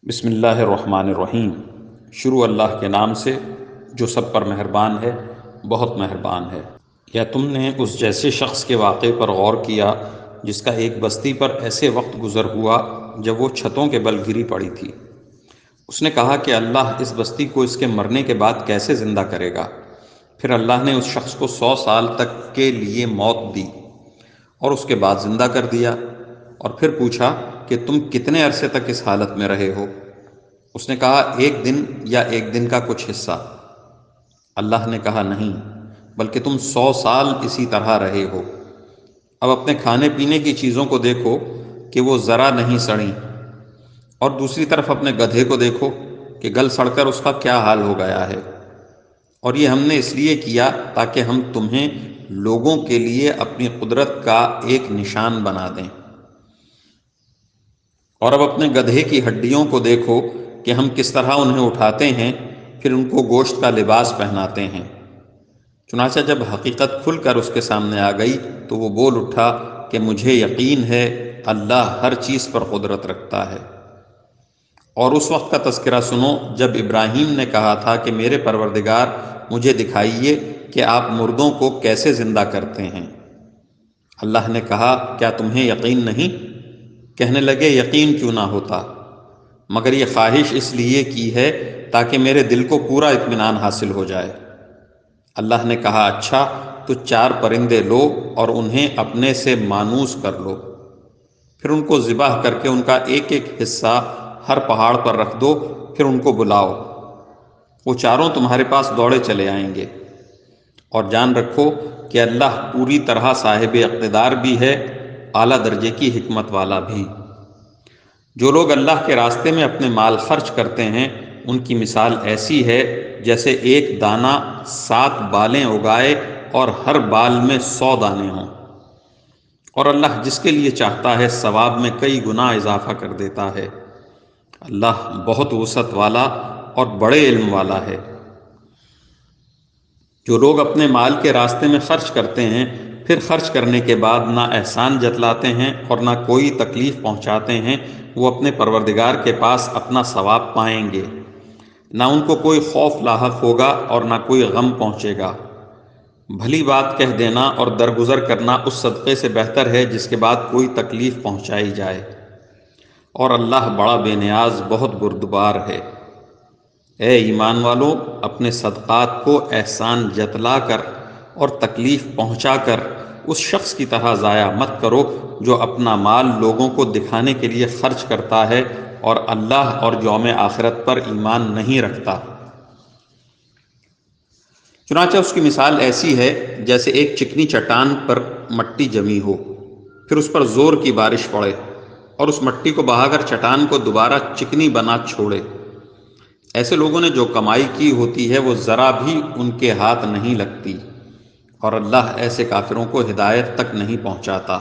بسم اللہ الرحمن الرحیم۔ شروع اللہ کے نام سے جو سب پر مہربان ہے، بہت مہربان ہے۔ کیا تم نے اس جیسے شخص کے واقعے پر غور کیا جس کا ایک بستی پر ایسے وقت گزر ہوا جب وہ چھتوں کے بل گری پڑی تھی؟ اس نے کہا کہ اللہ اس بستی کو اس کے مرنے کے بعد کیسے زندہ کرے گا؟ پھر اللہ نے اس شخص کو 100 سال تک کے لیے موت دی اور اس کے بعد زندہ کر دیا، اور پھر پوچھا کہ تم کتنے عرصے تک اس حالت میں رہے ہو؟ اس نے کہا 1 دن یا 1 دن کا کچھ حصہ۔ اللہ نے کہا نہیں، بلکہ تم 100 سال اسی طرح رہے ہو۔ اب اپنے کھانے پینے کی چیزوں کو دیکھو کہ وہ ذرا نہیں سڑیں، اور دوسری طرف اپنے گدھے کو دیکھو کہ گل سڑ کر اس کا کیا حال ہو گیا ہے۔ اور یہ ہم نے اس لیے کیا تاکہ ہم تمہیں لوگوں کے لیے اپنی قدرت کا ایک نشان بنا دیں۔ اور اب اپنے گدھے کی ہڈیوں کو دیکھو کہ ہم کس طرح انہیں اٹھاتے ہیں، پھر ان کو گوشت کا لباس پہناتے ہیں۔ چنانچہ جب حقیقت کھل کر اس کے سامنے آ گئی تو وہ بول اٹھا کہ مجھے یقین ہے اللہ ہر چیز پر قدرت رکھتا ہے۔ اور اس وقت کا تذکرہ سنو جب ابراہیم نے کہا تھا کہ میرے پروردگار مجھے دکھائیے کہ آپ مردوں کو کیسے زندہ کرتے ہیں۔ اللہ نے کہا کیا تمہیں یقین نہیں؟ کہنے لگے یقین کیوں نہ ہوتا، مگر یہ خواہش اس لیے کی ہے تاکہ میرے دل کو پورا اطمینان حاصل ہو جائے۔ اللہ نے کہا اچھا تو 4 پرندے لو اور انہیں اپنے سے مانوس کر لو، پھر ان کو ذبح کر کے ان کا ایک ایک حصہ ہر پہاڑ پر رکھ دو، پھر ان کو بلاؤ، وہ چاروں تمہارے پاس دوڑے چلے آئیں گے۔ اور جان رکھو کہ اللہ پوری طرح صاحب اقتدار بھی ہے، اعلیٰ درجے کی حکمت والا بھی۔ جو لوگ اللہ کے راستے میں اپنے مال خرچ کرتے ہیں ان کی مثال ایسی ہے جیسے ایک دانہ 7 بالیں اگائے اور ہر بال میں 100 دانے ہوں۔ اور اللہ جس کے لیے چاہتا ہے ثواب میں کئی گنا اضافہ کر دیتا ہے۔ اللہ بہت وسعت والا اور بڑے علم والا ہے۔ جو لوگ اپنے مال کے راستے میں خرچ کرتے ہیں پھر خرچ کرنے کے بعد نہ احسان جتلاتے ہیں اور نہ کوئی تکلیف پہنچاتے ہیں، وہ اپنے پروردگار کے پاس اپنا ثواب پائیں گے، نہ ان کو کوئی خوف لاحق ہوگا اور نہ کوئی غم پہنچے گا۔ بھلی بات کہہ دینا اور درگزر کرنا اس صدقے سے بہتر ہے جس کے بعد کوئی تکلیف پہنچائی جائے، اور اللہ بڑا بے نیاز بہت بردبار ہے۔ اے ایمان والو، اپنے صدقات کو احسان جتلا کر اور تکلیف پہنچا کر اس شخص کی طرح ضائع مت کرو جو اپنا مال لوگوں کو دکھانے کے لیے خرچ کرتا ہے اور اللہ اور یوم آخرت پر ایمان نہیں رکھتا۔ چنانچہ اس کی مثال ایسی ہے جیسے ایک چکنی چٹان پر مٹی جمی ہو، پھر اس پر زور کی بارش پڑے اور اس مٹی کو بہا کر چٹان کو دوبارہ چکنی بنا چھوڑے۔ ایسے لوگوں نے جو کمائی کی ہوتی ہے وہ ذرا بھی ان کے ہاتھ نہیں لگتی، اور اللہ ایسے کافروں کو ہدایت تک نہیں پہنچاتا۔